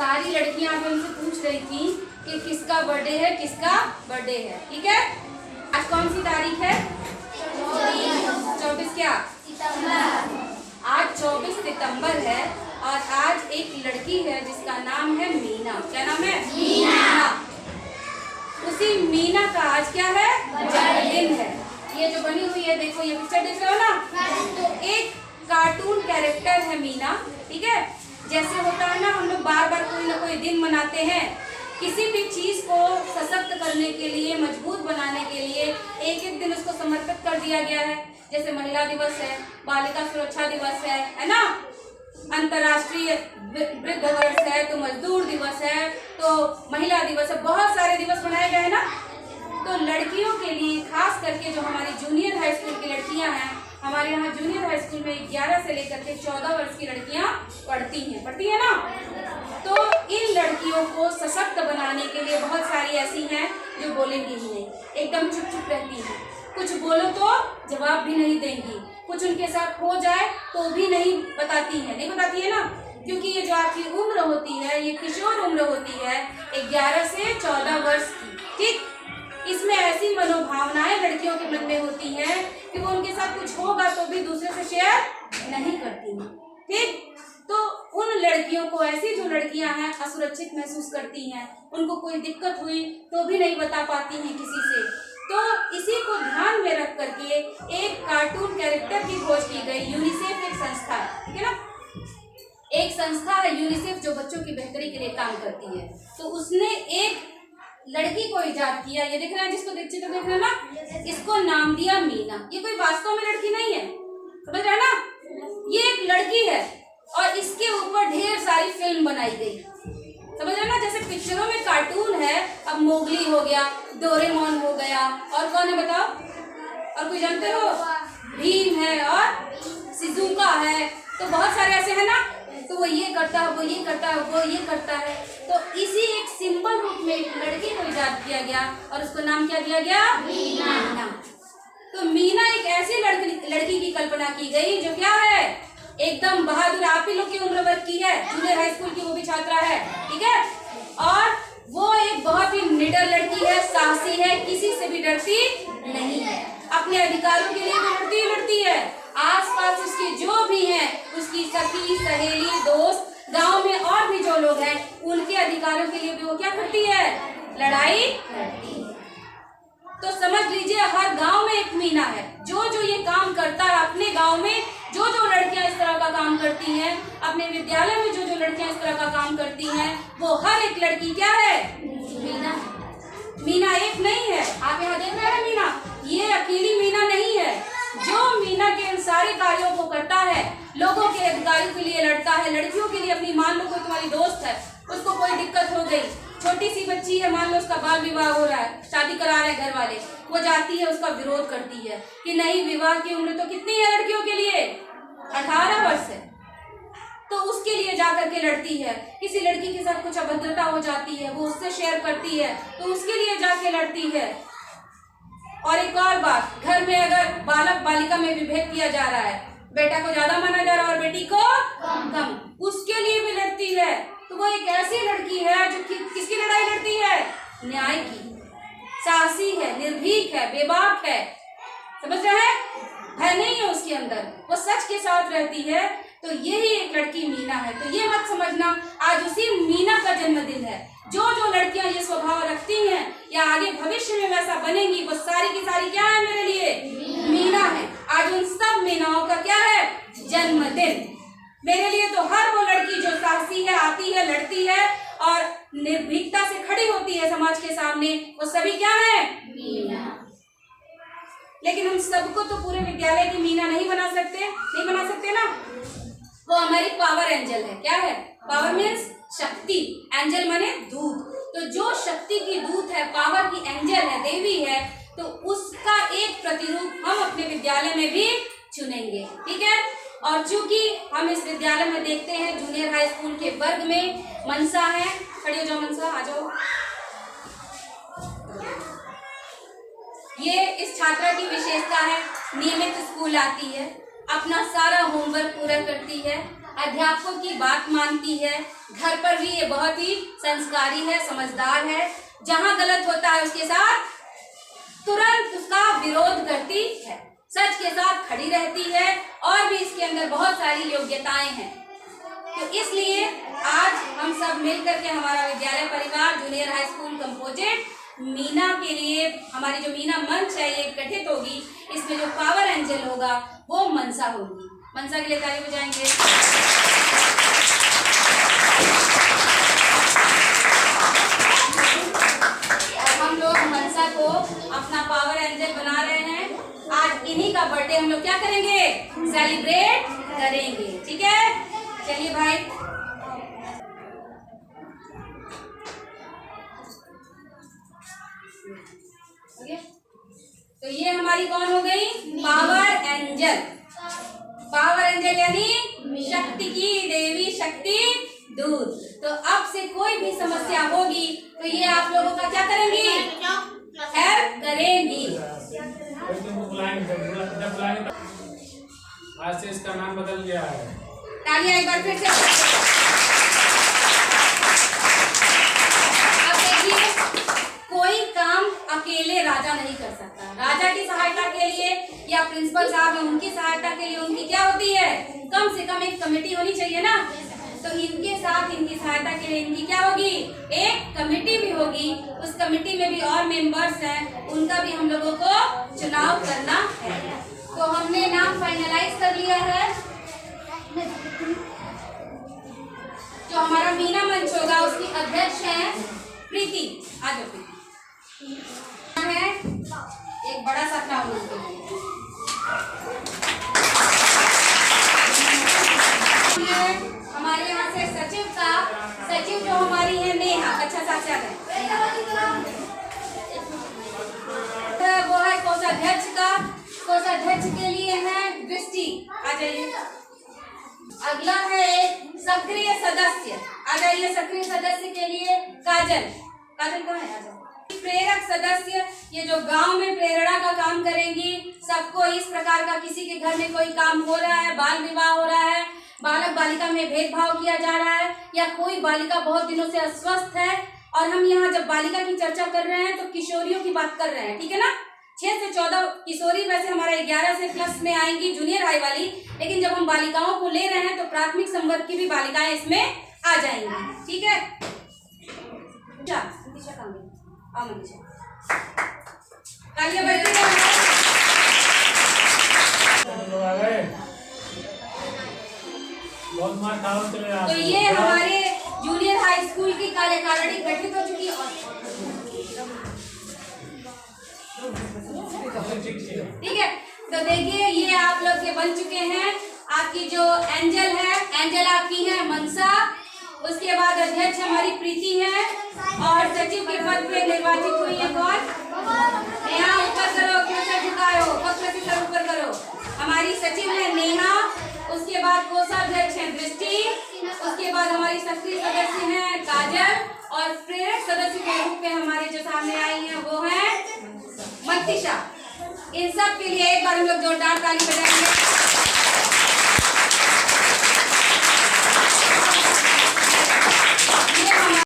सारी लड़कियां भी उनसे पूछ रही थी कि किसका बर्थडे है, किसका बर्थडे है। ठीक है, आज कौन सी तारीख है? 24 क्या? आज 24 सितंबर है और आज एक लड़की है जिसका नाम है मीना। क्या नाम है? मीना। उसी मीना का आज क्या है? जन्मदिन है। ये जो बनी हुई है, देखो ये पिक्चर देख रहे हो ना, तो एक कार्टून कैरेक्टर है मीना। ठीक है, जैसे होता है ना, हम लोग बार बार कोई ना कोई दिन मनाते हैं, किसी भी चीज को सशक्त करने के लिए, मजबूत बनाने के लिए एक एक दिन उसको समर्पित कर दिया गया है। जैसे महिला दिवस है, बालिका सुरक्षा दिवस है ना, अंतर्राष्ट्रीय वृद्ध वर्ष है, तो मजदूर दिवस है, तो महिला दिवस है, बहुत सारे दिवस बनाए गए हैं ना। तो लड़कियों के लिए खास करके जो हमारी जूनियर हाई स्कूल की लड़कियां हैं, हमारे यहाँ जूनियर हाई स्कूल में 11 से लेकर के 14 वर्ष की लड़कियां पढ़ती हैं ना। तो इन लड़कियों को सशक्त बनाने के लिए बहुत सारी ऐसी हैं जो बोलेंगी ही नहीं, एकदम चुप चुप रहती हैं, कुछ बोलो तो जवाब भी नहीं देंगी, कुछ उनके साथ हो जाए तो भी नहीं बताती है ना, क्योंकि ये जो आपकी उम्र होती है, ये किशोर उम्र होती है 11 से 14 वर्ष की। ठीक, इसमें ऐसी मनोभावनाएं लड़कियों के मन में होती हैं कि वो उनके साथ कुछ होगा तो भी दूसरे से शेयर नहीं करती हैं। ठीक, तो उन लड़कियों को, ऐसी जो लड़कियां हैं असुरक्षित महसूस करती हैं, उनको कोई दिक्कत हुई तो भी नहीं बता पाती हैं किसी से, तो इसी को ध्यान में रख करके एक कार्टून कैरेक्टर की खोज की गई। यूनिसेफ एक संस्था है, ठीक है ना, एक संस्था है यूनिसेफ जो बच्चों की बेहतरी के लिए काम करती है। तो उसने एक लड़की को इजाद किया, ये देख रहे हैं, जिसको चित्र देख रहे हैं ना, इसको नाम दिया मीना। ये कोई वास्तव में लड़की नहीं है, समझ रहे हैं ना, ये एक लड़की है और इसके ऊपर ढेर सारी फिल्म बनाई गई, समझ रहे हैं ना। जैसे पिक्चरों में कार्टून है, अब मोगली हो गया, डोरेमोन हो गया, और कौन है बताओ, और कोई जानते हो? भीम है और शिजुका है, तो बहुत सारे ऐसे हैं ना। तो वो ये करता है, वो ये करता है, वो ये करता है। तो इसी एक सिंपल रूप में एक लड़की को इजाद किया गया और उसको नाम क्या दिया गया? मीना। तो मीना एक ऐसी लड़की की कल्पना की गई जो क्या है, एकदम बहादुर, आप ही लोग की उम्र वर्ग की है, जूनियर हाई स्कूल की वो भी छात्रा है। ठीक है, और वो एक बहुत ही निडर लड़की है, साहसी है, किसी से भी डरती नहीं है, अपने अधिकारों के लिए भी लड़ती है। आसपास उसके जो भी हैं, उसकी सखी, सहेली, दोस्त, गांव में और भी जो लोग हैं, उनके अधिकारों के लिए भी वो क्या करती है? लड़ाई लड़ती है। तो समझ लीजिए, हर गांव में एक मीना है जो ये काम करता है। अपने गांव में जो लड़कियां इस तरह का काम करती हैं, अपने विद्यालय में जो लड़कियां इस तरह का काम करती हैं, वो हर एक लड़की क्या है? मीना। मीना एक नहीं है, आप यहाँ देख रहे हैं मीना, ये अकेली मीना नहीं है। जो मीना के इन सारे कार्यों को करता है, लोगों के अधिकारों के लिए लड़ता है, लड़कियों के लिए, अपनी मान लो कोई तुम्हारी दोस्त है, उसको कोई दिक्कत हो गई, छोटी सी बच्ची है, मान लो उसका बाल विवाह हो रहा है, शादी करा रहे घर वाले, वो जाती है, उसका विरोध करती है कि नहीं, विवाह की उम्र तो कितनी है लड़कियों के लिए? 18 वर्ष है। तो उसके लिए जाकर के लड़ती है। किसी लड़की के साथ कुछ अभद्रता हो जाती है, वो उससे शेयर करती है, तो उसके लिए जाके लड़ती है। और एक और बात, घर में अगर बालक बालिका में विभेद किया जा रहा है, बेटा को ज्यादा माना जा रहा है और बेटी को कम, उसके लिए भी लड़ती है। तो वो एक ऐसी लड़की है जो किसकी लड़ाई लड़ती है? न्याय की। साहसी है, निर्भीक है, बेबाक है, समझ रहे हैं, भय नहीं है उसके अंदर, वो सच के साथ रहती है। तो यही एक लड़की मीना है। तो ये मत समझना आज उसी मीना का जन्मदिन है। जो लड़कियां ये स्वभाव रखती हैं या आगे भविष्य में वैसा बनेंगी, वो सारी की सारी क्या है मेरे लिए? मीना है। आज उन सब मीनाओं का क्या है? जन्मदिन। मेरे लिए तो हर वो लड़की जो साहसी है, आती है, लड़ती है और निर्भीकता से खड़ी होती है समाज के सामने, वो सभी क्या है? मीना। लेकिन हम सबको तो पूरे विद्यालय की मीना नहीं बना सकते ना। वो हमारी पावर एंजल है। क्या है? पावर मीन्स शक्ति, एंजल माने दूत। तो जो शक्ति की दूत है, पावर की एंजल है, देवी है, तो उसका एक प्रतिरूप हम अपने विद्यालय में भी चुनेंगे। ठीक है, और चूंकि हम इस विद्यालय में देखते हैं जूनियर हाई स्कूल के वर्ग में मनसा है, खड़ी हो जाओ मनसा, आ जाओ। ये इस छात्रा की विशेषता है, नियमित स्कूल आती है, अपना सारा होमवर्क पूरा करती है अध्यापकों की बात मानती है, घर पर भी ये बहुत ही संस्कारी है, समझदार है। जहां गलत होता है उसके साथ तुरंत उसका विरोध करती है, सच के साथ खड़ी रहती है और भी इसके अंदर बहुत सारी योग्यताएं हैं। तो इसलिए आज हम सब मिलकर के हमारा विद्यालय परिवार junior high school composite Meena के लिए हमारी जो मीना मंच है ये गठित होगी। इसमें जो पावर एंजल होगा वो मनसा होगी। मनसा के लिए ताली बजाएंगे। और हम लोग मनसा को अपना पावर एंजल बना रहे हैं। आज इन्हीं का बर्थडे हम लोग क्या करेंगे, सेलिब्रेट करेंगे। ठीक है, चलिए भाई। तो ये हमारी कौन हो गई, पावर एंजल। पावर एंजल यानी शक्ति की देवी, शक्ति दूत। तो अब से कोई भी समस्या होगी तो ये आप लोगों का क्या करेंगी, हेल्प करेंगी। आज से इसका नाम बदल गया है। तालियां एक बार फिर से। अब देखिए, कोई काम अकेले राजा नहीं कर सकता। राजा की सहायता के लिए या प्रिंसिपल साहब है उनकी सहायता के लिए उनकी क्या होती है, कम से कम एक कमेटी होनी चाहिए ना। तो इनके साथ इनकी सहायता के लिए इनकी क्या होगी, एक कमेटी भी होगी। उस कमेटी में भी और मेंबर्स हैं, उनका भी हम लोगों को चुनाव करना है। तो हमने नाम फाइनलाइज कर लिया है। जो हमारा मीना मंच होगा उसकी अध्यक्ष है प्रीति। आ जाओ प्रीति। है एक बड़ा सा क्राउन उसके लिए। हमारे यहाँ से सचिव जो हमारी है नेहा, अच्छा साक्षात है वो है कोषाध्यक्ष का। कोषाध्यक्ष के लिए है दृष्टि, आ जाइए। अगला है एक सक्रिय सदस्य, आ जाइए। सक्रिय सदस्य के लिए काजल। काजल कहाँ है, आ जाओ। प्रेरक सदस्य, ये जो गांव में प्रेरणा का काम करेंगी। सबको इस प्रकार का, किसी के घर में कोई काम हो रहा है, बाल विवाह हो रहा है, बालक बालिका में भेदभाव किया जा रहा है, या कोई बालिका बहुत दिनों से अस्वस्थ है। और हम यहाँ जब बालिका की चर्चा कर रहे हैं तो किशोरियों की बात कर रहे हैं, ठीक है ना। 6 से 14 किशोरी वैसे हमारा 11 से प्लस में आएंगी, जूनियर हाई वाली। लेकिन जब हम बालिकाओं को ले रहे हैं तो प्राथमिक संवर्ग की भी बालिकाएं इसमें आ जाएंगी, ठीक है। तो ये हमारे जूनियर हाई स्कूल की कार्यकारिणी गठित हो चुकी है। ठीक है, तो देखिए ये आप लोग के बन चुके हैं। आपकी जो एंजल है, एंजल आपकी है मनसा। उसके बाद अध्यक्ष हमारी प्रीति है और सचिव के पद पे निर्वाचित हुई है कौन, यहाँ ऊपर करो, क्यों सर झुकाए हो, पक्ष से सर ऊपर करो। हमारी सचिव है नेहा। उसके बाद कोषाध्यक्ष है दृष्टि। उसके बाद हमारी सक्रिय सदस्य है काजल और प्रेरक सदस्य के रूप में हमारे जो सामने आई है वो है मनीषा। इन सब के लिए एक बार हम लोग जोरदार ताली बजाएंगे।